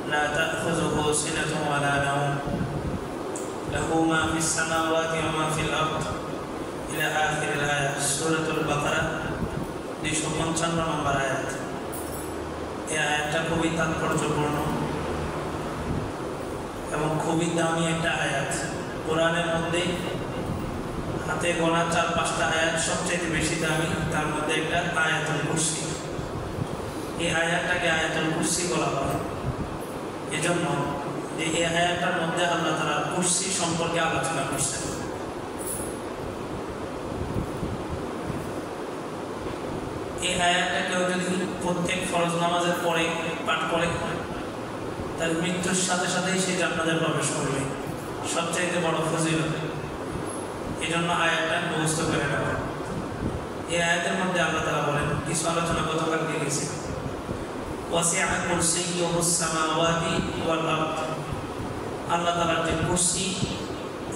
لا تأخذه سنة ولا نوم له ما في السماوات وما في الأرض إلى آخر الآية سورة البقرة 255 নম্বর আয়াত। এই আয়াতটা খুবই তাৎপর্যপূর্ণ এবং খুবই দামি একটা আয়াত। কোরআনের মধ্যে হাতে গোনা 4-5টা আয়াত সবচেয়ে বেশি দামি, তার মধ্যে একটা আয়াতুল কুরসি। এই আয়াতটাকে আয়াতুল কুরসি বলা হয় এজন্য যে এই আয়াতটার মধ্যে আল্লাহ তাআলা কুরসি সম্পর্কে আলোচনা করছেন। এই আয়াতটা কেউ যদি প্রত্যেক ফরজ নামাজের পরে পাঠ করে তার মৃত্যুর সাথে সাথেই সে জান্নাতে প্রবেশ করবে, সবচাইতে বড় ফজিলত। এই জন্য আয়াতটা মুখস্থ করে নেওয়া। এই আয়াতের মধ্যে আল্লাহ তাআলা বলেন, কিছু আলোচনা গতকাল দিয়ে গেছে, ওয়াসিআ কুরসিয়্যুহুস সামাওয়াতি ওয়াল আরদ। আল্লাহ তাআলার যে কুরসি,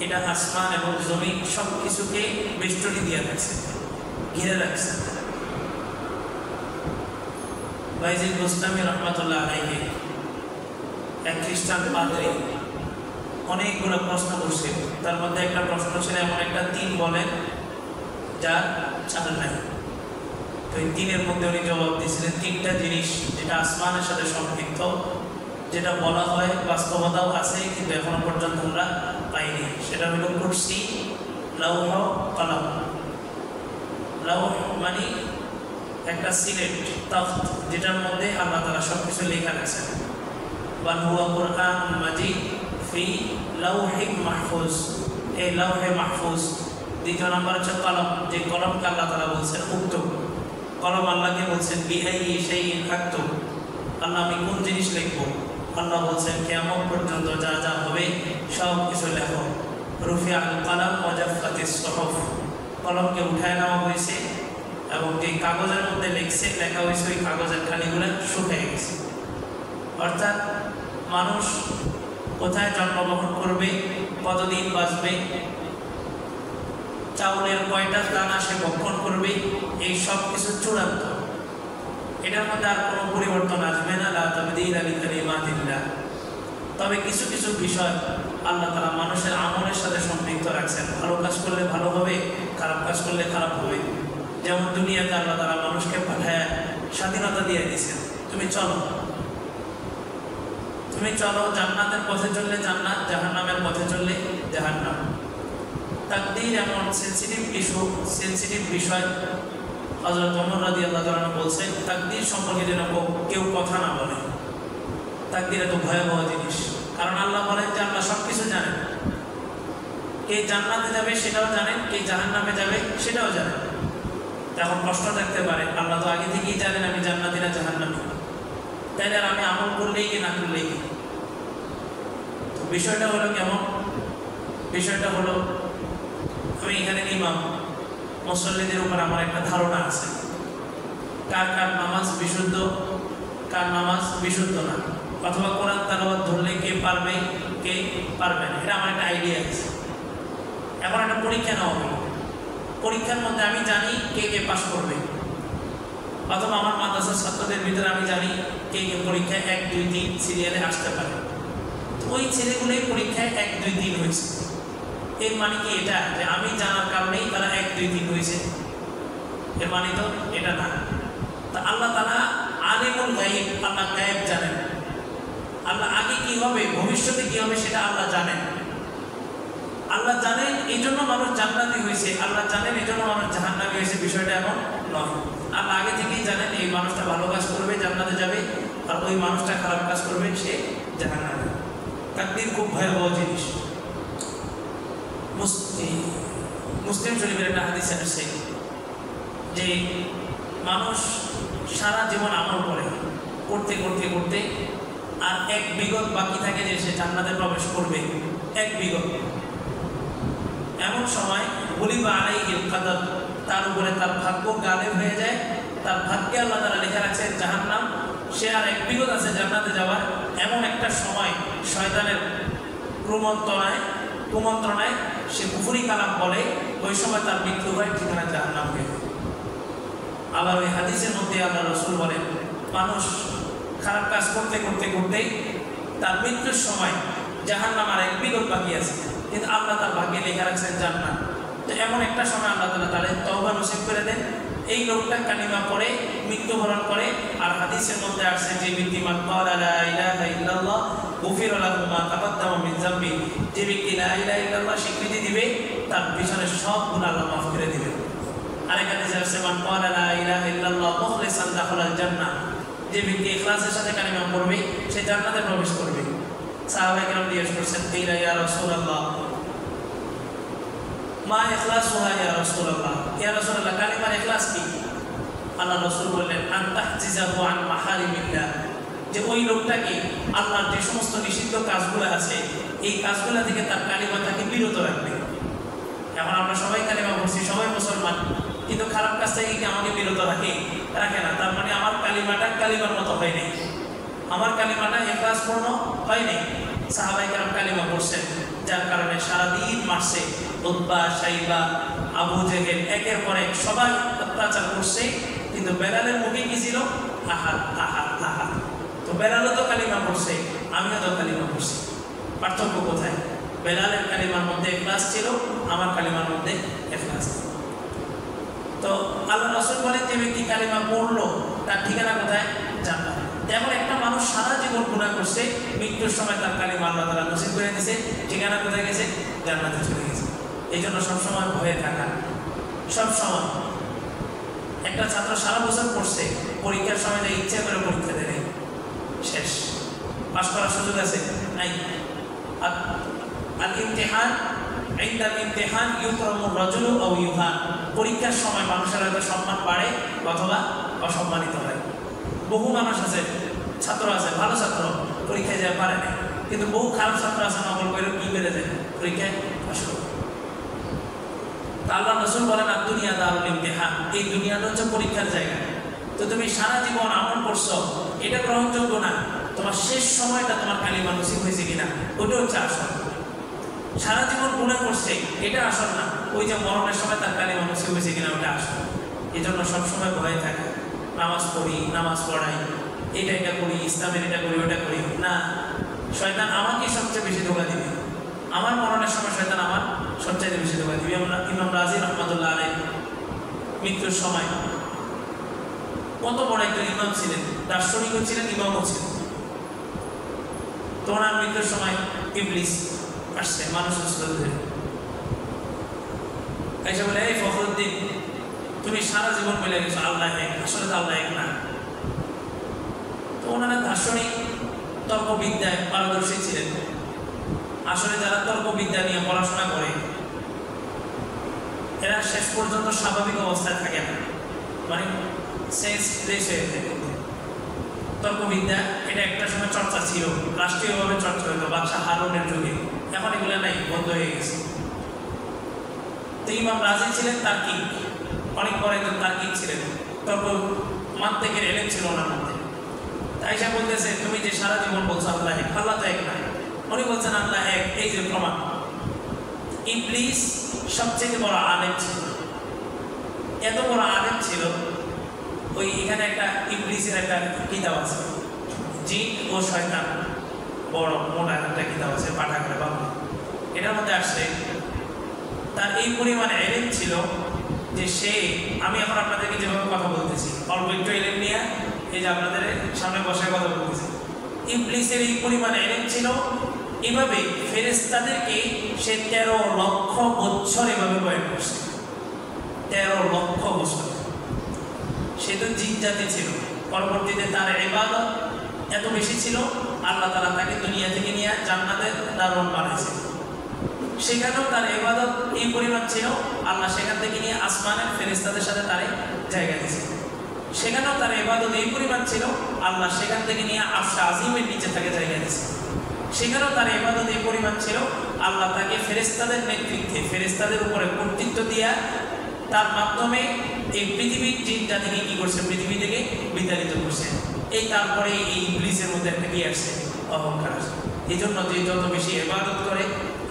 এটা আসমান এবং জমিন সব কিছুকে বেষ্টনী দিয়ে রাখছে, ঘিরে রাখছে। বাইজিদ বুস্তামি রহমাতুল্লাহ আলাইহি এক খ্রিস্টান পাদ্রী অনেকগুলো প্রশ্ন করছে, তার মধ্যে একটা প্রশ্ন ছিল এমন একটা তিন বলেন যার চাল নাই। তো এই তিনের মধ্যে উনি জবাব দিয়েছিলেন তিনটা জিনিস যেটা আসমানের সাথে সম্পৃক্ত, যেটা বলা হয় বাস্তবতাও আছে কিন্তু এখনো পর্যন্ত আমরা পাইনি। সেটা হলো কুরসি, লাউহ, কলম। লাউহ মানে একটা সিলেট, তখত, যেটার মধ্যে আল্লাহ তাআলা সবকিছু লেখা রাখছেন। ওয়া হুয়া কুরআনুন মাজিদ ফি লাউহিন মাহফুজ। এই লাউহে মাহফুজ। দ্বিতীয় নম্বর হচ্ছে কলম, যে কলমকে আল্লাহ তাআলা বলছেন উক্তুব। কলম আল্লাহকে বলছেন বিআইয়ি শাইইন আকতুব, আল্লাহ আমি কোন জিনিস লিখবো। আল্লাহ বলছেন কিয়ামত পর্যন্ত যা যা হবে সব কিছু লেখো। রুফিআল কলম ওয়া জাফফাতিস সুহুফ, কলমকে উঠায় নেওয়া হয়েছে এবং যে কাগজের মধ্যে লেখা হয়েছে ওই কাগজের খালিগুলো শুকিয়ে গেছে। অর্থাৎ মানুষ কোথায় জন্মগ্রহণ করবে, কতদিন বাঁচবে, চাউলের কয়টা দানা সে ভক্ষণ করবে, এই সব কিছু চূড়ান্ত। এটার মধ্যে আর কোনো পরিবর্তন আসবে না। লা তাবদীলা লিকালিমাতিল্লাহ। তবে কিছু কিছু বিষয় আল্লাহ তাআলা মানুষের আমলের সাথে সম্পৃক্ত রাখছেন। ভালো কাজ করলে ভালো হবে, খারাপ কাজ করলে খারাপ হবে। যেমন দুনিয়াতে আল্লাহ তাআলা মানুষকে পাঠায় স্বাধীনতা দিয়ে দিয়েছেন, তুমি চলো জান্নাতের পথে চললে জান্নাত, জাহান্নামের পথে চললে জাহান্নাম। তাকদীর এমন সেনসিটিভ বিষয়। হযরত ওমর রাদিয়াল্লাহু তাআলা বলছেন তাকদীর সম্পর্কে যেন কেউ কথা না বলে। তাকদীর এত ভয়াবহ জিনিস, কারণ আল্লাহ বলেন যে আল্লাহ সব কিছু জানেন। কে জান্নাতে যাবে সেটাও জানেন, কে জাহান্নামে যাবে সেটাও জানেন। এখন প্রশ্ন থাকতে পারে, আল্লাহ তো আগে থেকেই জানেন আমি জান্নাতি না জাহান্নামী, তাইলে আর আমি আমল করলেই কি না করলেই কি? তো বিষয়টা হলো কেমন? বিষয়টা হলো আমি এখানে ইমাম, মুসল্লিদের উপর আমার একটা ধারণা আছে কার কার নামাজ বিশুদ্ধ, কার নামাজ বিশুদ্ধ না, অথবা কোরআন তেলাওয়াত ধরলে কে পারবে কে পারবে না, এটা আমার একটা আইডিয়া আছে। এখন একটা পরীক্ষা নেওয়া হলো, পরীক্ষার মধ্যে আমি জানি কে কে পাস করবে, অথবা আমার মাদ্রাসার ছাত্রদের ভিতরে আমি জানি কে কে পরীক্ষায় 1, 2, 3 সিরিয়ালে আসতে পারে। তো ওই ছেলেগুলোই পরীক্ষায় 1, 2, 3 হয়েছে। এর মানে কি এটা যে আমি জানার কারণেই তারা 1, 2, 3 হয়েছে? এর মানে তো এটা না। তা আল্লাহ তাআলা আলিমুল গায়ব, আল্লাহ গায়ব জানেন। আল্লাহ আগে কি হবে ভবিষ্যতে কি হবে সেটা আল্লাহ জানেন। আল্লাহ জানেন এই জন্য মানুষ জান্নাতি হয়েছে, আল্লাহ জানেন এই জন্য মানুষ জাহান্নামী হয়েছে, বিষয়টা এমন নয়। আল্লাহ আগে থেকেই জানেন এই মানুষটা ভালো কাজ করবে জান্নাতে যাবে, আর ওই মানুষটা খারাপ কাজ করবে সে জাহান্নামে। তাকদীর খুব ভয়াবহ জিনিস। মুসলিম শরীফের একটা হাদিস আছে যে মানুষ সারা জীবন আমল করতে করতে করতে আর 1 বিগত বাকি থাকে যে সে জান্নাতে প্রবেশ করবে। 1 বিগত। এমন সময় বলিবা আলাইহিল কাদার, তার উপরে তার ভাগ্য গালেব হয়ে যায়, তার ভাগ্যে আল্লাহ তাআলা লেখা রাখছেন জাহান্নাম, সে আর 1 বিগত আছে জান্নাতে যাওয়ার। এমন একটা সময় শয়তানের কুমন্ত্রণায় সে কুফরি কালাম বলে, ওই সময় তার মৃত্যু হয়, ঠিকানা জাহান্নাম হয়ে। আবার ওই হাদিসের মধ্যে আল্লাহ রাসূল বলেন মানুষ খারাপ কাজ করতে করতে করতে তার মৃত্যুর সময় জাহান্নাম আর এক বিগত বাকি আছে, কিন্তু আল্লাহ তার ভাগ্যে লেখা রাখছেন জান্নাত। তো এমন একটা সময় আল্লাহ তাআলা তাদের তওবা নসিব করে দেন। এই লোকটা কালিমা পড়ে মৃত্যুবরণ করে। আর হাদিসের মধ্যে আসছে যে ব্যক্তি মান ক্বালা লা ইলাহা ইল্লাল্লাহ গুফিরা লাহু মা তাকাদ্দামা মিন যামবি, যে ব্যক্তি লা ইলাহা ইল্লাল্লাহ স্বীকৃতি দিবে তার পিছনে সব গুনাহ আল্লাহ মাফ করে দিবেন। আরেক হাদিসে আসছে মান ক্বালা লা ইলাহা ইল্লাল্লাহ মুখলিসান দাখালাল জান্নাহ, যে ব্যক্তি ইখলাসের সাথে কালিমা পড়বে সে জান্নাতে প্রবেশ করবে। সাহাবায়ে কেরাম জিজ্ঞেস করছেন কিলা ইয়া রাসূলুল্লাহ মা ইখলাসুহা ইয়া রাসূলুল্লাহ, ইয়া রাসূলুল্লাহ কালিমার ইখলাস কি? আল্লাহ রাসূল বললেন আন তাহজিজাহু আন মাহারিমিল্লাহ, যে ওই লোকটাকে আল্লাহর যে সমস্ত নিষিদ্ধ কাজগুলো আছে এই কাজগুলো থেকে তার কালিমা তাকে বিরত রাখবে। এখন আমরা সবাই কালিমা পড়ছি, সবাই মুসলমান, কিন্তু খারাপ কাজ থেকে কি আমাকে বিরত রাখে না? তার মানে আমার কালিমাটা কালিমার মতো হয় নাই, আমার কালিমাটা ইখলাসপূর্ণ হয় নাই। সাহাবায়ে কেরাম কালিমা পড়ছেন, যার কারণে সারাদিন মারছে। উতবা, শাইবা, আবু জেহেল একের পর এক সবাই অত্যাচার করছে, কিন্তু বেলালের মুখে কি ছিল? আহাদ আহাদ আহাদ। তো বেলালও তো কালিমা পড়ছে, আমিও তো কালিমা পড়ছি, পার্থক্য কোথায়? বেলালের কালিমার মধ্যে ইখলাস ছিল, আমার কালিমার মধ্যে ইখলাস। তো আল্লাহ রাসূল বলেন যে ব্যক্তি কালিমা পড়লো তার ঠিকানা কোথায়? জান্নাত। তেমন একটা মানুষ সারা জীবন গুনাহ করছে, মৃত্যুর সময় তার কালিমা আল্লাহ তাআলা নসিব করে দিয়েছে, ঠিকানা কোথায় গেছে? জান্নাতে চলে গেছে। এই জন্য সবসময় ভয়ে থাকা। সবসময় একটা ছাত্র সারা বছর পড়ছে, পরীক্ষার সময় যে ইচ্ছা করে পরীক্ষা দেয় শেষ, পাস করার সুযোগ আছে নাই। আল ইমতিহান ইনদাল ইমতিহান ইউকরামুর রাজুলু আও ইউহান, পরীক্ষার সময় মানুষের হয়তো সম্মান বাড়ে অথবা অসম্মানিত হয়। বহু মানুষ আছে, ছাত্র আছে, ভালো ছাত্র পরীক্ষায় যেতে পারে না, কিন্তু বহু খারাপ ছাত্র আছে নকল করে কি বেড়ে যায় পরীক্ষায় পাস করে। আল্লাহ রাসূল বলেন আর দুনিয়া দারুল ইমতিহান, এই দুনিয়াটা হচ্ছে পরীক্ষার জায়গা। তো তুমি সারা জীবন আমল করছো, এটা গ্রহণযোগ্য না। তোমার শেষ সময়টা তোমার কালিমা নসিব হয়েছে কিনা ওটা হচ্ছে আসল। সারা জীবন গুনাহ করছে এটা আসল না, ওই যে মরণের সময় তার কালিমা নসিব হয়েছে কিনা ওটা আসল। এই জন্য সবসময় ভয়ে থাকা। নামাজ পড়ি, নামাজ পড়াই, এটা করি, ইসলামের এটা করি, ওটা করি না, শয়তান আমাকে সবচেয়ে বেশি ধোঁকা দিবে। আমার মরণের সময় শয়তান আমার সবচেয়ে বেশি ধোঁকা দিবে। ইমাম রাজি রহমাতুল্লাহ আলাইহি মৃত্যুর সময় কত বড় একজন ইমাম ছিলেন, দার্শনিকও ছিলেন, ইমামও ছিলেন। তো ওনার মৃত্যুর সময় ইবলিস আসছে মানুষের সুরত ধরে, এসে বলে এই ফখরুদ্দিন তুমি সারা জীবন বলে গেছো আল্লাহ এক, আসলে তো আল্লাহ এক না। তো ওনারা দার্শনিক, তর্কবিদ্যায় পারদর্শী ছিলেন। আসলে যারা তর্কবিদ্যা নিয়ে পড়াশোনা করে এরা শেষ পর্যন্ত স্বাভাবিক অবস্থায় থাকে না, মানে সেন্স ফ্রেশ হয়ে যায়। তর্কবিদ্যা এটা একটা সময় চর্চা ছিল, রাষ্ট্রীয়ভাবে চর্চা হতো বাদশাহ হারুনের যুগে, এখন এগুলো নাই, বন্ধ হয়ে গেছে। তো ইমাম রাজি ছিলেন তার্কিক, অনেক বড় একজন তার্কিক ছিলেন, তর্ক মান্তিকের এলেম ছিল ওনার মধ্যে। তাই সে বলতেছে তুমি যে সারা জীবন বলছো আল্লাহ এক, আল্লাহ তো এক না। উনি বলছেন আল্লাহ এক, এই যে প্রমাণ। ইবলিস সবচেয়ে বড় আলেম ছিল, এত বড় আলেম ছিল। ওই এখানে একটা ইবলিসের একটা কিতাব আছে, জিন ও শয়তান, বড় মোটা একটা কিতাব আছে, পাঠা করে বাংলা। এটার মধ্যে আসছে তার এই পরিমাণ এলেম ছিল যে সে, আমি এখন আপনাদেরকে যেভাবে কথা বলতেছি অল্প একটু এলেম নিয়ে এই যে আপনাদের সামনে বসে কথা বলতেছি, ইবলিসের এই পরিমাণ এলেম ছিল। এভাবে ফেরেশতাদেরকে সে 13 লক্ষ বছর এভাবে বয়ান করছে, 13 লক্ষ বছর। সে তো জিন জাতি ছিল। পরবর্তীতে তার ইবাদত এত বেশি ছিল, আল্লাহ তাআলা তাকে দুনিয়া থেকে নিয়ে জান্নাতে দারোয়ান বানাইছে। সেখানেও তার ইবাদত এই পরিমাণ ছিল, আল্লাহ সেখান থেকে নিয়ে আসমানের ফেরেশতাদের সাথে তারে জায়গা দিয়েছে। সেখানেও তার ইবাদত এই পরিমাণ ছিল, আল্লাহ সেখান থেকে নিয়ে আরশ আজিমের নিচে তাকে জায়গা দিয়েছে। সেখানেও তার ইবাদত এই পরিমাণ ছিল, আল্লাহ তাকে ফেরেশতাদের নেতৃত্বে, ফেরেশতাদের উপরে কর্তৃত্ব দিয়া তার মাধ্যমে এই পৃথিবীর জিন জাতিকে কি করছে, পৃথিবী থেকে বিতাড়িত করছে। এই তারপরে এই ইবলিসের মধ্যে একটা কি আসছে, অহংকার আসছে। এই জন্য যে যত বেশি ইবাদত করে,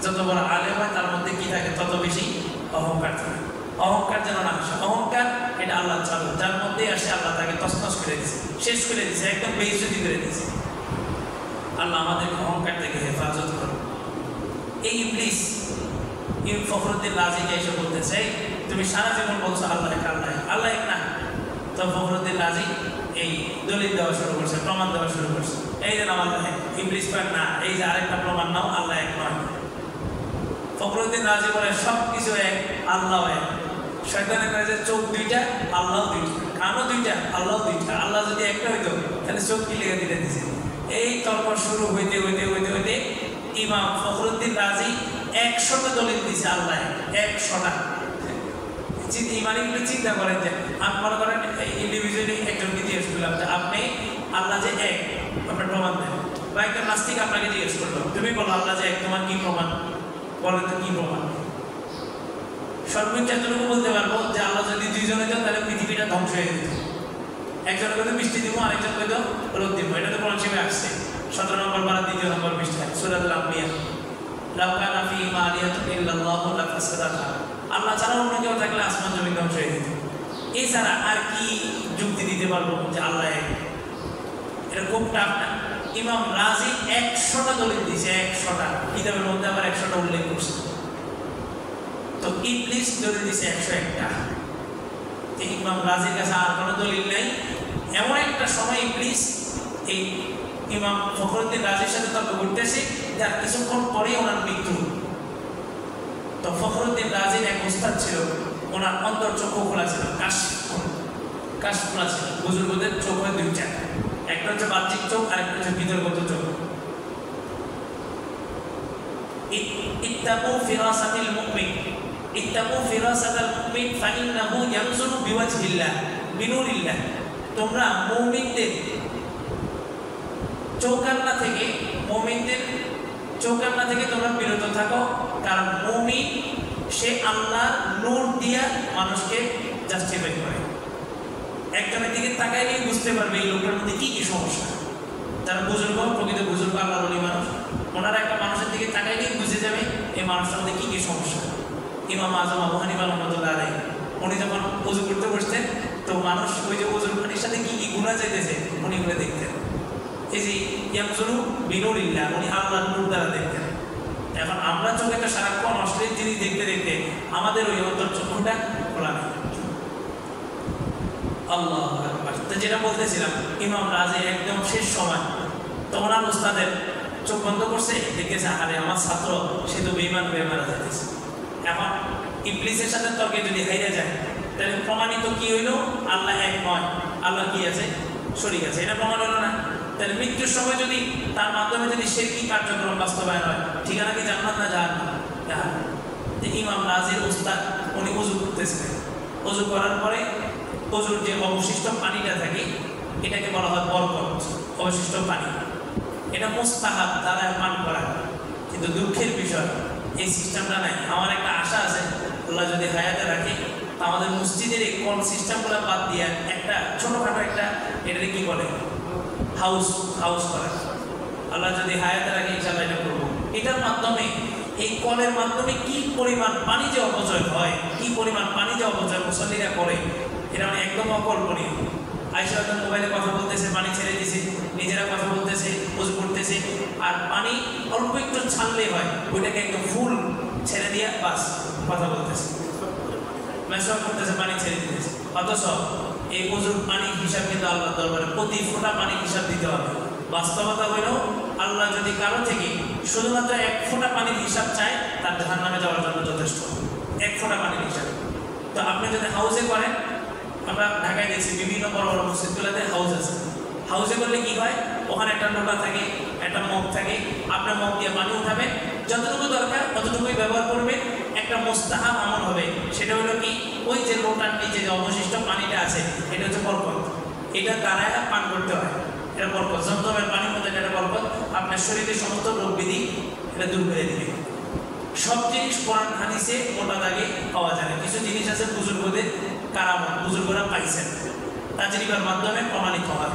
যত বড় আলেম হয়, তার মধ্যে কি থাকে, তত বেশি অহংকার থাকে। অহংকার যেন না আসে। অহংকার এটা আল্লাহ চালু, যার মধ্যে আসে আল্লাহ তাকে তছনছ করে দিয়েছে, শেষ করে দিয়েছে, একদম বেইজ্জতি করে দিয়েছে। আল্লাহ আমাদের অহংকার থেকে হেফাজত করো। এই ইবলিস ফখরুদ্দিন রাজিকে এসে বলতেছে, তুমি সারা জীবন বলছো আল্লাহ এক আল্লাহ আল্লাহ এক না। তো ফখরুদ্দিন রাজি এই দলিল দেওয়া শুরু করছে, প্রমাণ দেওয়া শুরু করছে, এই যে আল্লাহ এক। ইবলিস কয়েক না, এই যে আরেকটা প্রমাণ নাও, আল্লাহ এক নয়। ফখরুদ্দিন রাজি বলে সব কিছু এক, আল্লাহ এক। শয়তানের কাছে চোখ দুইটা, আল্লাহ দুইটা, কানও দুইটা, আল্লাহ দুইটা। আল্লাহ যদি একটা হইতো তাহলে চোখ কি লেগে দিতে দিছে। এই তর্ক শুরু হইতে হইতে হইতে হইতে ইমাম ফখরুদ্দিন রাজি 100টা দলিল দিছে আল্লাহ 100টা। ইমানিগুলি চিন্তা করেন যে আপনি মনে করেন ইন্ডিভিজুয়ালি একজনকে জিজ্ঞেস করলাম যে আপনি আল্লাহ যে এক, আপনার প্রমাণ দেন। বা একটা নাস্তিক আপনাকে জিজ্ঞেস করলো, তুমি বলো আল্লাহ যে এক, তোমার কি প্রমাণ বলেন তো, কি প্রমাণ? সর্বোচ্চ এতটুকু বলতে পারবো যে আল্লাহ যদি দুইজনে যান তাহলে পৃথিবীটা ধ্বংস হয়ে যেত। একজনের কথা বৃষ্টি দিব, আরেকজন কথা রোদ দিব। এটা তো কোরআন শরীফে আসছে 17 নম্বর পারা 2 নম্বর পৃষ্ঠা সূরাতুল আম্বিয়া। লাউ কানা ফীহিমা আলিহাতুন ইল্লাল্লাহু লাফাসাদাতা। আল্লাহ ছাড়া অন্য কেউ থাকলে আসমান জমিন ধ্বংস হয়ে যেত। এছাড়া আর কি যুক্তি দিতে পারবো যে আল্লাহ এক? এটা খুব টাফ না। ইমাম রাজি 100টা দলিল দিয়েছে, 100টা। কিতাবের মধ্যে আবার 100টা উল্লেখ করছে। তো ইবলিস দলিল দিয়েছে 101টা। ইমাম রাজির কাছে আর কোনো দলিল নাই। এমন একটা সময় ইবলিস এই ইমাম ফখরুদ্দিন রাজির সাথে তর্ক করতেছে, যার কিছুক্ষণ পরেই ওনার মৃত্যু। তো ফখরুদ্দিন রাজির এক উস্তাদ ছিল, ওনার অন্তর চক্ষু খোলা ছিল, কাশ খোলা ছিল। বুজুর্গদের চোখ হয় দুইটা, একটা হচ্ছে বাহ্যিক চোখ, আরেকটা হচ্ছে বিতর্গত চোখ। ইত্তাকু ফিরাসাতিল মুমিন, ইত্তাকু ফিরাসাতাল মুমিন ফাইন্নাহু ইয়ানজুরু বিওয়াজহিল্লাহ বিনুরিল্লাহ। তোমরা মুমিনদের চৌকান্না থেকে, মুমিনদের চৌকান্না থেকে তোমরা বিরত থাকো, কারণ মুমিন সে আল্লাহর নূর দিয়া মানুষকে জাস্টিফাই করে। একজনের দিকে তাকাইলেই বুঝতে পারবে এই লোকের মধ্যে কি কি সমস্যা। যারা বুজুর্গ, প্রকৃত বুজুর্গ আল্লাহর ওলি মানুষ, ওনারা একটা মানুষের দিকে তাকাইলেই বুঝে যাবে এই মানুষটার মধ্যে কি কি সমস্যা। ইমাম আজম আবু হানিফা রাহমাতুল্লাহ আলাইহি উনি যখন ওযু করতে বসতেন, তো মানুষ ওই যে ওযুর পানির সাথে কি কি গুনাহ চাইতেছে উনি এগুলো দেখতেন। এই যে ইয়ামজুরু বিনুরিল্লাহ, উনি আল্লাহর নূর দ্বারা দেখতেন। এখন আমরা চোখে একটা সারাক্ষণ অশ্লীল জিনিস দেখতে দেখতে আমাদের ওই অন্তর চক্ষুটা খোলা নেই। আল্লাহু আকবার। তো যেটা বলতেছিলাম, ইমাম রাজি একদম শেষ সময়, তো ওনার উস্তাদের চোখ বন্ধ করছে, দেখেছে আরে আমার ছাত্র সে তো বেঈমান হয়ে মারা যাইতেছে। এখন ইবলিসের সাথে তর্কে যদি হাইরে যায়, তাহলে প্রমাণিত কি হইল? আল্লাহ এক নয়, আল্লাহ কি আছে? শরীক আছে। এটা প্রমাণ হলো না? তাহলে মৃত্যুর সময় যদি তার মাধ্যমে যদি শিরকি কার্যক্রম বাস্তবায়ন হয়, ঠিকানা কি জান্নাত না জাহান্নাম? জাহান্নাম। ইমাম রাজির উস্তাদ উনি ওযু করতেছিলেন। ওযু করার পরে ওযুর যে অবশিষ্ট পানিটা থাকে, এটাকে বলা হয় বরকত, অবশিষ্ট পানি। এটা মুস্তাহাব দ্বারা পান করা। কিন্তু দুঃখের বিষয় এই সিস্টেমটা নাই। আমার একটা আশা আছে, আল্লাহ যদি হায়াতে রাখে, আমাদের মসজিদের এই কোন সিস্টেমগুলো বাদ দিয়ে একটা ছোটোখাটো একটা, এটাকে কি বলে, হাউস করা। আল্লাহ যদি হায়াতে রাখে ইনশাআল্লাহ এটা করবো। এটার মাধ্যমে, এই কলের মাধ্যমে কি পরিমাণ পানি যে অপচয় হয়, কি পরিমাণ পানি যে অপচয় মুসল্লিরা করে, এটা মানে একদম অকল্পনীয়। আয়েশা হয়তো মোবাইলে কথা বলতেছে, পানি ছেড়ে দিছে, নিজেরা কথা বলতেছে, ওযু করতেছে, আর পানি অল্প একটু ছাড়লে হয়, ওইটাকে একদম ফুল ছেড়ে দিয়ে বাস কথা বলতেছে, মেসওয়াক করতেছে, পানি ছেড়ে দিতেছে। অথচ এই ওযুর পানির হিসাব কিন্তু আল্লাহর দরবারে প্রতি ফোঁটা পানির হিসাব দিতে হবে। বাস্তবতা হইল, আল্লাহ যদি কারো থেকে শুধুমাত্র 1 ফোঁটা পানির হিসাব চায়, তার জাহান্নামে যাওয়ার জন্য যথেষ্ট। 1 ফোঁটা পানির হিসাব। তো আপনি যদি হাউসে করেন, আমরা ঢাকায় দেখছি বিভিন্ন বড় বড় মসজিদগুলোতে হাউস আছে। হাউসে করলে কি হয়, ওখানে একটা নোটা থাকে, একটা মগ থাকে, আপনার মগ দিয়ে পানি উঠাবেন, যতটুকু দরকার ততটুকুই ব্যবহার করবেন। একটা মুস্তাহাব আমল হবে, সেটা হলো কি, ওই যে লোটার নিচে যে অবশিষ্ট পানিটা আছে, এটা হচ্ছে বরকত। এটা দ্বারা পান করতে হয়, এটা বরকত। জমজমের পানির মধ্যে এটা বরকত, আপনার শরীরের সমস্ত রোগ ব্যাধি এটা দূর করে দিবে। সব জিনিস কোরআন হাদিসে মোটা দাগে পাওয়া যায় না। কিছু জিনিস আছে বুজুর্গদের কারামত, বুজুর্গরা পাইছেন, তাজরিবার মাধ্যমে প্রমাণিত হয়।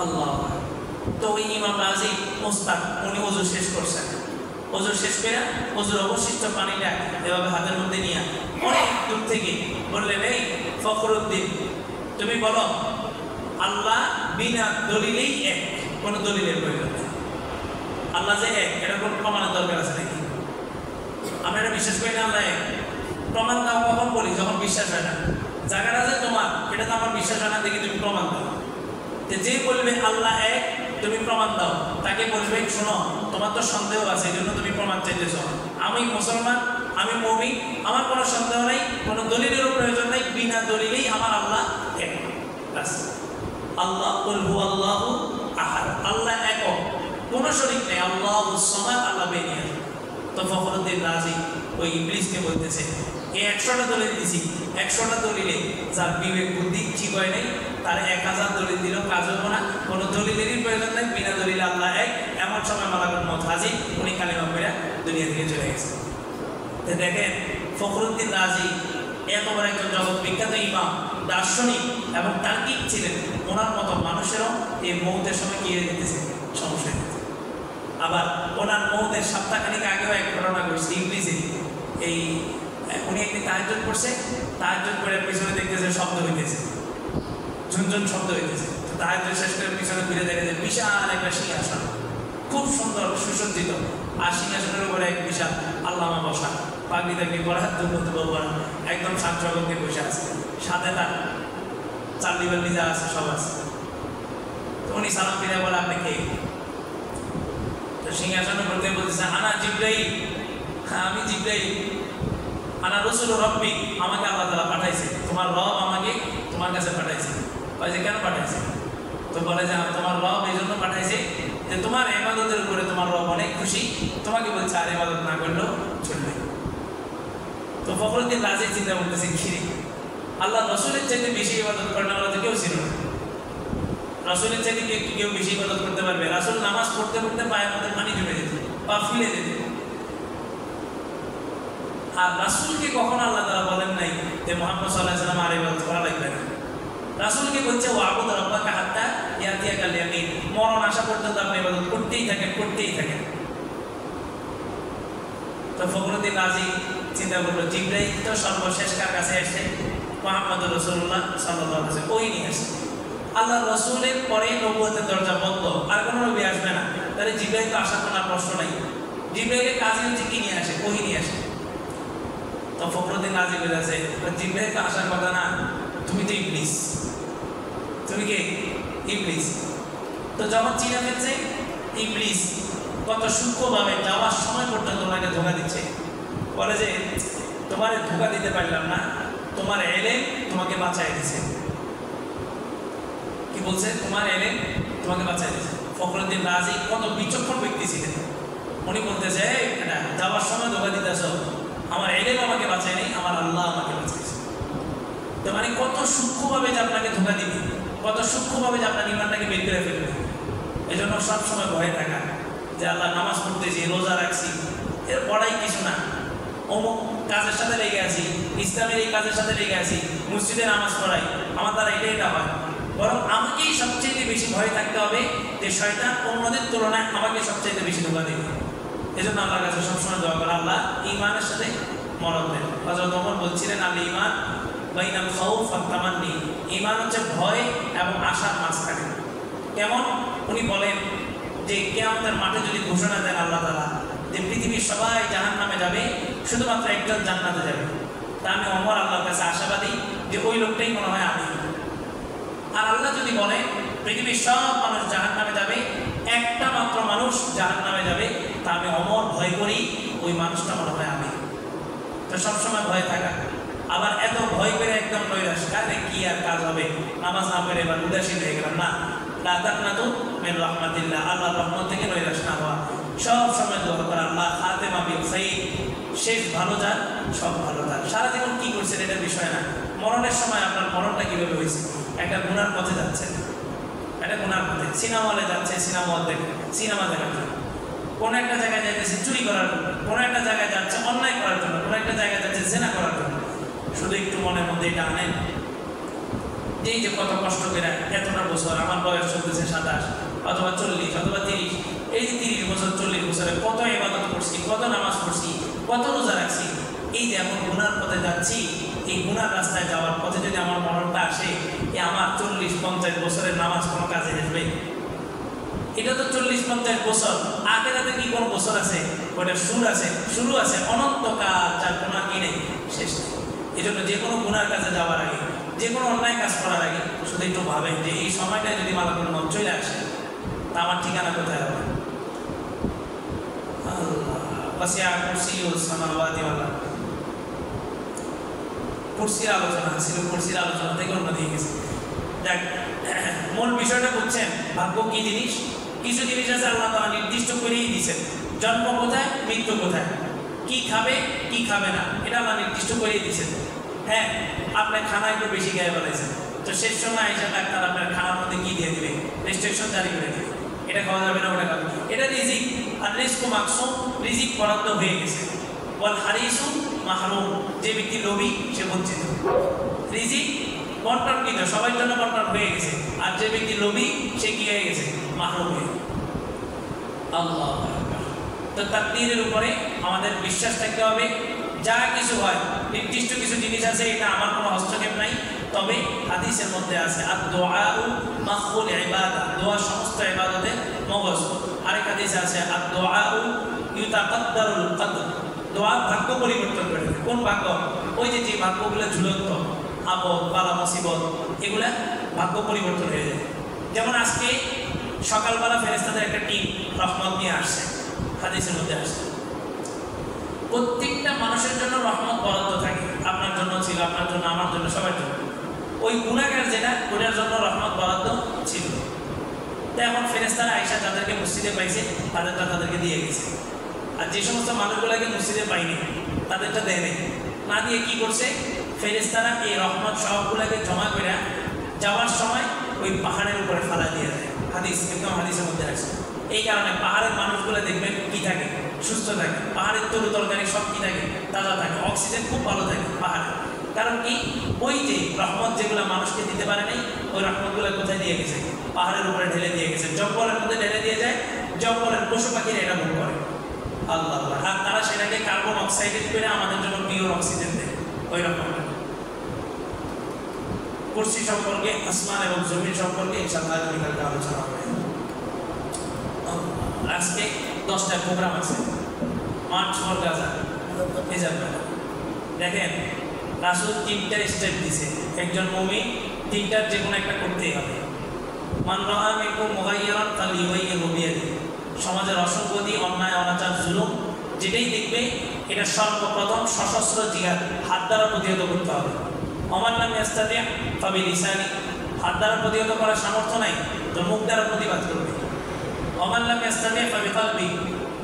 আল্লাহ। তো ওই ইমাম রাজি ওস্তাদ উনি ওযু শেষ করছেন। ওযু শেষ করে ওযুর অবশিষ্ট পানিটা এভাবে হাতের মধ্যে নিয়ে অনেক দূর থেকে বললেন, এই ফখরুদ্দিন, তুমি বলো আল্লাহ বিনা দলিলেই এক। কোনো দলিলের প্রয়োজন নেই। আল্লাহ যে এক, এটা কোনো প্রমাণের দরকার আছে নাকি? আমরা এটা বিশ্বাস করি না আল্লাহ এক। প্রমাণ দাও কখন বলি? যখন বিশ্বাস হয় না। জায়গাটা যে তোমার, এটা তো আমার বিশ্বাস হয় না, দেখি তুমি প্রমাণ দাও। যে বলবে আল্লাহ এক, তুমি প্রমাণ দাও, তাকে বলবে শোনো তোমার তো সন্দেহ আছে, এই জন্য তুমি প্রমাণ চাইতেছ। আমি মুসলমান, আমি মুমিন, আমার কোনো সন্দেহ নাই, কোনো দলিলেরও প্রয়োজন নাই, বিনা দলিলেই আমার আল্লাহ এক। আল্লাহ বলবো আল্লাহ আহাদ, আল্লাহ একক, কোনো শরীক নেই, আল্লাহুস সামাদ, আল্লাহ বেনিয়া। তো ফখরুদ্দিন রাজি ওই ইবলিসকে বলতেছে, এই 100টা দলিল দিছি, 100টা দলিলে যার বিবেক বুদ্ধি ঠিক হয় নাই, তার 1000 দলিল দিল, কাজ হবো না, কোনো দলিলেরই প্রয়োজন নেই, বিনা দলিলে আল্লাহ এক। এমন সময় মালাকুল মউত হাজির, উনি কালিমা পড়ে দুনিয়া থেকে চলে গেছে। দেখেন ফখরুদ্দিন রাজি এত বড় একজন জগৎ বিখ্যাত ইমাম, দার্শনিক এবং তার্কিক ছিলেন, ওনার মতো মানুষেরও এই মউতের সময় কি হয়ে যেতেছে, সমস্যা হয়ে যেতেছে। আবার ওনার মউতের সপ্তাহখানিক আগেও এক ঘটনা ঘটছে ইংলিশে। এই উনি একদিন তাহাজ্জুদ করছে, তাহাজ্জুদ করে পিছনে দেখতেছে শব্দ হইতেছে, ঝুনঝুন শব্দ হইতেছে। তাহাজ্জুদ শেষ করে পিছনে ঘুরে দেখে যে বিশাল একটা সিংহাসন, খুব সুন্দর সুসজ্জিত, আর সিংহাসনের উপরে এক বিশাল আল্লামা বসা, পাগড়ি টাগড়ি পরা, দুর্গত পরা, একদম সাতজগতে বসে আছে, সাথে তার চাল্লি বাল্লি যা আছে সব আছে। তো উনি সালাম ফিরে বলে আপনি কে? তো সিংহাসনের উপর বলতেছে আনা জিব্রাইল, হ্যাঁ আমি জিব্রাইল। আনা রাসূল রব্বি, আমাকে আল্লাহ তাআলা পাঠাইছে, তোমার রব আমাকে তোমার কাছে পাঠাইছে। বলে যে কেন পাঠাইছে? তো বলে যে তোমার রব এই জন্য পাঠাইছে যে তোমার ইবাদতের উপরে তোমার রব অনেক খুশি, তোমাকে বলছে আর ইবাদত না করলেও চলবে। তো ফখরুদ্দিন রাজি চিন্তা করতেছে খিরি, আল্লাহ রসুলের চাইতে বেশি ইবাদত করেন আমরা তো কেউ ছিল না। রাসূলের চাইতে কেউ বেশি ইবাদত করতে পারবে? রাসূল নামাজ পড়তে পড়তে পায়ের মধ্যে পানি জমে যেত, পা ফুলে যেত। আর রাসূলকে কখন আল্লাহ তাআলা বলেন নাই যে মুহাম্মদ সাল্লাল্লাহু আলাইহি ওয়াসাল্লাম আর ইবাদত করা লাগবে না। রাসূলকে বলছে ওয়াবুদ রাব্বাকা হাত্তা ইয়াতিয়াকাল ইয়াকিন, মরণ আসা পর্যন্ত আপনি ইবাদত করতেই থাকেন, করতেই থাকেন। তো ফখরুদ্দিন রাজি চিন্তা করলো জিব্রাইল তো সর্বশেষ কার কাছে আসছে? মুহাম্মদুর রাসূলুল্লাহ সাল্লাল্লাহু আলাইহি ওয়াসাল্লাম, ওই নিয়ে আসছে। আল্লাহ রসুলের পরে নবুয়তের দরজা বন্ধ, আর কোনো নবী আসবে না, তাহলে জিব্রাইল তো আসার কোনো প্রশ্ন নাই। জিব্রাইলের কাজই হচ্ছে কি নিয়ে আসে? ওহী নিয়ে আসে। তো ফখরুদ্দিন রাজি বলে আছে জিব্রাইল তো আসার কথা না, তুমি তো ইবলিস। তুমি কে? ইবলিস। তো যখন চিনে ফেলছে ইবলিস কত সূক্ষ্মভাবে যাওয়ার সময় পর্যন্ত ওনাকে ধোঁকা দিচ্ছে, বলে যে তোমার ধোঁকা দিতে পারলাম না, তোমার ইলম তোমাকে বাঁচাই দিছে। কি বলছে? তোমার ইলম তোমাকে বাঁচাই দিছে। ফখরুদ্দিন রাজি কত বিচক্ষণ ব্যক্তি ছিলেন, উনি বলতেছে এটা যাওয়ার সময় ধোঁকা দিতেছ, আমার ইলম আমাকে বাঁচাই নেই, আমার আল্লাহ আমাকে বাঁচাইছে। তো মানে কত সূক্ষ্মভাবে যে আপনাকে ধোঁকা দিবে, কত সূক্ষ্মভাবে যে আপনার ইমানটাকে বের করে ফেলবে। এই জন্য সবসময় ভয়ে থাকা যে আল্লাহ নামাজ পড়তেছি, রোজা রাখছি, এর পড়াই কিছু না, অমুক কাজের সাথে লেগে আছি, ইসলামের এই কাজের সাথে লেগে আছি, মসজিদে নামাজ পড়াই, আমার দ্বারা এটা হয়। বরং আমাকেই সবচেয়ে বেশি ভয় থাকতে হবে যে শয়তান অন্যদের তুলনায় আমাকে সবচেয়ে বেশি ধোঁকা দেবে। এই জন্য আল্লাহর কাছে সবসময় দোয়া করা, আল্লাহ ঈমানের সাথে মরণ দেন। হযরত ওমর বলছিলেন আল ঈমান বাইনাল খাউফ ওয়াত তামান্নি, ঈমান হচ্ছে ভয় এবং আশার মাঝখানে। কেমন? উনি বলেন যে কিয়ামতের মাঠে যদি ঘোষণা দেন আল্লাহ তাআলা যে পৃথিবীর সবাই জাহান্নামে যাবে, শুধুমাত্র একজন জান্নাতে যাবে, তা আমি ওমর আল্লাহর কাছে আশাবাদী যে ওই লোকটাই মনে হয় আমি। আর আল্লাহ যদি বলে পৃথিবীর সব মানুষ জাহান্নামে যাবে, একটা মাত্র মানুষ জাহান্নামে যাবে, তা আমি ওমর ভয় করি ওই মানুষটা মনে হয় আমি। তো সবসময় ভয় থাকা। আবার এত ভয় করে একদম নৈরাশ, কারে কি আর কাজ হবে, নামাজ না পড়ে এবার উদাসীন হয়ে গেলাম, না, লা তাকনাতু মিন রাহমাতিল্লাহ, আল্লাহর রহমত থেকে নৈরাশ না হওয়া। সব সময় দোয়া করা আল্লাহ খাতেমা বিল খাইর, শেষ ভালো যান, সব ভালো যান। সারা জীবন কি করছেন এটা বিষয় না, মরণের সময় আপনার মরণটা কিভাবে হয়েছে। একটা গুনার পথে যাচ্ছেন, একটা গুনার পথে, সিনেমা হলে যাচ্ছে, সিনেমা দেখার জন্য, কোনো একটা জায়গায় যাইতেছে চুরি করার জন্য, কোনো একটা জায়গায় যাচ্ছে অন্যায় করার জন্য, কোনো একটা জায়গায় যাচ্ছে জেনা করার জন্য। শুধু একটু মনের মধ্যে এটা আনেন এই যে কত কষ্ট করে এতটা বছর, আমার বয়স চলতেছে 27 অথবা 40 অথবা 30, এই যে 30 বছর 40 বছরে কত ইবাদত করছি, কত নামাজ পড়ছি, কত রোজা রাখছি। এই যে এখন গুনার পথে যাচ্ছি, এই গুনার রাস্তায় যাওয়ার পথে যদি আমার মরণটা আসে, এই আমার 40-50 বছরের নামাজ কোনো কাজে আসবে? এটা তো 40-50 বছর। আখিরাতে কি কোনো বছর আছে? ওটা শুরু আছে অনন্তকাল, যার কোনো কি নেই, শেষ নেই। এই জন্য যে কোনো গুনার কাছে যাওয়ার আগে, যে কোনো অন্যায় কাজ করার আগে শুধু একটু ভাবেন যে এই সময়টায় যদি মালাকুল মউত চলে আসে তা আমার ঠিকানা কোথায় হবে? ওয়াসিআ কুরসিয়ুস সামাওয়াতি ওয়াল আরদ। কুরসির আলোচনা ছিল, কুরসির আলোচনা থেকে অন্য দিকে গেছে। দেখ, মূল বিষয়টা বুঝছেন, ভাগ্য কি জিনিস? কিছু জিনিস আছে আল্লাহ তাআলা নির্দিষ্ট করেই দিয়েছেন, জন্ম কোথায়, মৃত্যু কোথায়, কি খাবে কি খাবে না, এটা আল্লাহ নির্দিষ্ট করেই দিয়েছেন। হ্যাঁ, আপনার খানা একটু বেশি খেয়ে ফেলেছেন, তো শেষ সময় এসে ডাক্তার আপনার খানার মধ্যে কি দিয়ে দিবে? রেস্ট্রিকশন জারি করে দিবে, এটা খাওয়া যাবে না, ওটা খাবে। এটা রিজিক, আর রিজকু মাকসুম, রিজিক বরাদ্দ হয়ে গেছে। ওয়াল হারিসু মাহরুম, যে ব্যক্তি লোভী সে বঞ্চিত। রিজিক বন্টনকৃত, সবার জন্য বন্টন হয়ে গেছে, আর যে ব্যক্তি লোভী সে কি হয়ে গেছে? মাহরুম হয়ে। আল্লাহ তো তাকদীরের উপরে আমাদের বিশ্বাস থাকতে হবে। যা কিছু হয়, নির্দিষ্ট কিছু জিনিস আছে, এটা আমার কোনো হস্তক্ষেপ নাই। তবে হাদিসের মধ্যে আছে আদ-দুআউ মাখুল ইবাদা, দোয়া সমস্ত ইবাদতের মগজ। আরেক হাদিসে আছে আদ-দুআউ ইউতাকাদ্দারুল কদর, দোয়া ভাগ্য পরিবর্তন করে। কোন ভাগ্য? ওই যে ভাগ্যগুলো ঝুলন্ত, আপদ বালা মুসিবত, এগুলা ভাগ্য পরিবর্তন হয়ে যায়। যেমন আজকে সকালবেলা ফেরেশতাদের একটা টিম রহমত নিয়ে আসছে, হাদিসের মধ্যে আসছে। প্রত্যেকটা মানুষের জন্য রহমত বরাদ্দ থাকে, আপনার জন্য ছিল, আপনার জন্য, আমার জন্য, সবার জন্য। ওই গুনাহগার যেটা, ওটার জন্য রহমত বরাদ্দ ছিল। তো এখন ফেরেশতারা আয়েশা যাদেরকে মসজিদে পাইছে তাদেরটা তাদেরকে দিয়ে গেছে, আর যে সমস্ত মানুষগুলোকে মসজিদে পাইনি তাদেরটা দেয় নেই। না দিয়ে কি করছে? ফেরেশতারা এই রহমত সবগুলোকে জমা করে যাওয়ার সময় ওই পাহাড়ের উপরে ফালা দিয়ে দেয়। হাদিস, একদম হাদিসের মধ্যে আছে। এই কারণে পাহাড়ের মানুষগুলো দেখবেন কি থাকে? সুস্থ থাকে। পাহাড়ের তরু তরকারি সব কি থাকে? তাজা থাকে, অক্সিজেন খুব ভালো থাকে পাহাড়ে। কারণ কি? ওই যে রহমত যেগুলো মানুষকে দিতে পারে নাই, ওই রহমতগুলো কোথায় দিয়ে গেছে? পাহাড়ের উপরে ঢেলে দিয়ে গেছে, জঙ্গলের মধ্যে ঢেলে দিয়ে যায়। জঙ্গলের পশু পাখিরা এটা ভোগ করে, আল্লাহ। আর তারা সেটাকে কার্বন অক্সাইডেড করে আমাদের জন্য পিওর অক্সিজেন দেয়। ওই রকম কুরসি সম্পর্কে, আসমান এবং জমিন সম্পর্কে ইনশাআল্লাহ কালকে আলোচনা হবে। আজকে 10টা প্রোগ্রাম আছে, মার্চ ফর গাজা। দেখেন, রাসূল 3টা স্টেপ দিছে, একজন মুমিন 3টার যে কোনো একটা করতেই হবে। মান রাআ মিনকুম মুগায়্যিরান ফালিয়ুগায়্যিরহু বিয়াদিহি, সমাজের অসঙ্গতি, অন্যায়, অনাচার, জুলুম যেটাই দেখবে, এটা সর্বপ্রথম সশস্ত্র জিহাদ, হাত দ্বারা প্রতিহত করতে হবে। ওমান লাম ইয়াস্তাতি' ফাবিলিসানি, হাত দ্বারা প্রতিহত করার সামর্থ্য নাই তো মুখ দ্বারা প্রতিবাদ করবে। ওমান লাম ইয়াস্তাতি' ফাবিকলবি,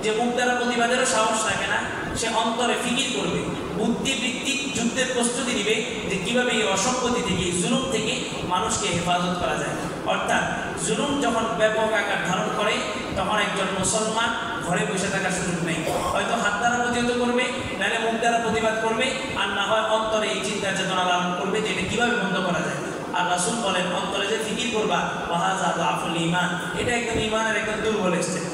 যে মুখ দ্বারা প্রতিবাদেরও সাহস রাখে না, সে অন্তরে ফিকির করবে, বুদ্ধিবৃত্তিক যুদ্ধের প্রস্তুতি নিবে যে কীভাবে এই অসঙ্গতি থেকে, এই জুলুম থেকে মানুষকে হেফাজত করা যায়। অর্থাৎ জুলুম যখন ব্যাপক আকার ধারণ করে, তখন একজন মুসলমান ঘরে বসে থাকার সুযোগ নেই। হয়তো হাত দ্বারা প্রতিহত করবে, নাহলে মুখ দ্বারা প্রতিবাদ করবে, আর না হয় অন্তরে এই চিন্তার চেতনা লালন করবে যে এটা কীভাবে বন্ধ করা যায়। আর রাসূল বলেন, অন্তরে যে ফিকির করবা, ওয়াহাযা দুআফুল ঈমান, এটা একদম ঈমানের একদম দুর্বল স্টেপ।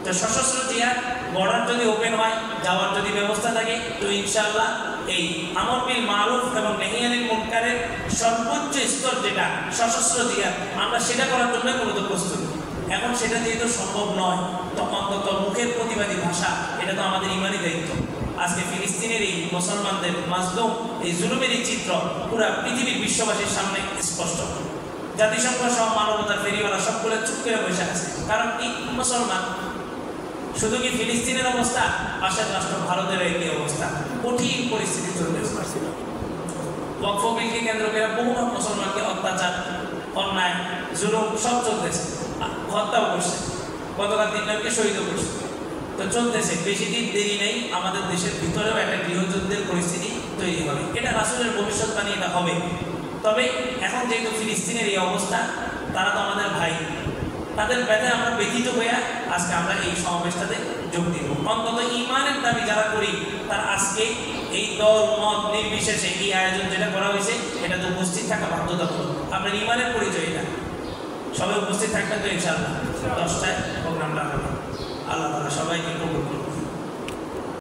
তো সশস্ত্র জিহাদ, বর্ডার যদি ওপেন হয়, যাওয়ার যদি ব্যবস্থা থাকে, তো ইনশাআল্লাহ এই আমর বিল মারুফ এবং নাহি আনিল মুনকারের সর্বোচ্চ স্তর যেটা সশস্ত্র জিহাদ, আমরা সেটা করার জন্য মূলত প্রস্তুত। এখন সেটা যেহেতু সম্ভব নয়, তো অন্তত মুখের প্রতিবাদী ভাষা, এটা তো আমাদের ইমানি দায়িত্ব। আজকে ফিলিস্তিনের এই মুসলমানদের মাজলুম, এই জুলুমের এই চিত্র পুরা পৃথিবীর বিশ্ববাসীর সামনে স্পষ্ট। জাতিসংঘ সব মানবতার ফেরিওয়ালা সবগুলো চুপ করে বসে আছে, কারণ কি? মুসলমান। শুধু কি ফিলিস্তিনের অবস্থা, পাশের রাষ্ট্র ভারতের একই অবস্থা, কঠিন পরিস্থিতি চলতেছে। ওয়াকফ বিলকে কেন্দ্র করে বহু মুসলমানকে অত্যাচার, অন্যায়, জুলুম সব চলতেছে, হত্যাও করছে, গতকাল 3 জনকে শহীদও করছে। তো চলতেছে, বেশি দিন দেরি নেই, আমাদের দেশের ভিতরেও একটা গৃহযুদ্ধের পরিস্থিতি তৈরি হবে। এটা রাসূলের ভবিষ্যৎবাণী, এটা হবে। তবে এখন যেহেতু ফিলিস্তিনের এই অবস্থা, তারা তো আমাদের ভাই, তাদের ব্যথায় আমরা ব্যথিত হইয়া আজকে আমরা এই সমাবেশটাতে যোগ দিব। অন্তত ঈমানের দাবি যারা করি, তারা আজকে এই দল মত নির্বিশেষে এই আয়োজন যেটা করা হয়েছে, এটা তো উপস্থিত থাকা বাধ্যতামূলক। আপনার ঈমানের পরিচয় এটা, সবাই উপস্থিত থাকবেন তো ইনশাআল্লাহ। 10টায় প্রোগ্রামটা হবে। আল্লাহ তাআলা সবাইকে